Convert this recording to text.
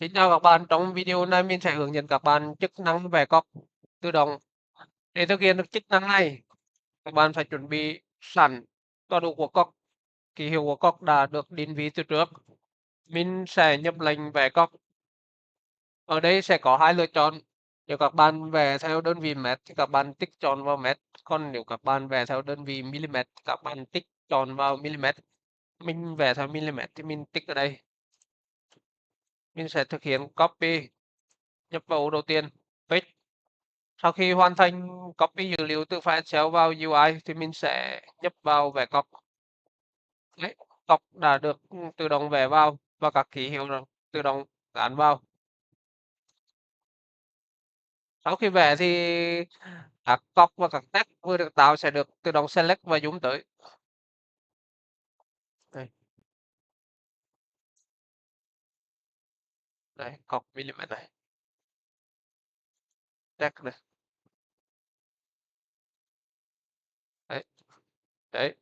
Xin chào các bạn, trong video này mình sẽ hướng dẫn các bạn chức năng vẽ cọc tự động. Để thực hiện được chức năng này, các bạn phải chuẩn bị sẵn tọa độ của cọc, ký hiệu của cọc đã được định vị từ trước. Mình sẽ nhập lệnh vẽ cọc. Ở đây sẽ có hai lựa chọn. Nếu các bạn vẽ theo đơn vị mét thì các bạn tích chọn vào mét. Còn nếu các bạn vẽ theo đơn vị mm, các bạn tích chọn vào mm. Mình vẽ theo mm thì mình tích ở đây. Mình sẽ thực hiện copy, nhập vào ô đầu tiên, paste. Sau khi hoàn thành copy dữ liệu từ file Excel vào UI thì mình sẽ nhập vào vẽ cọc. Đấy, cọc đã được tự động vẽ vào và các ký hiệu tự động gắn vào. Sau khi vẽ thì các cọc và các text vừa được tạo sẽ được tự động select và zoom tới. Đây, đây cọc mm này, text này. Đấy, đấy.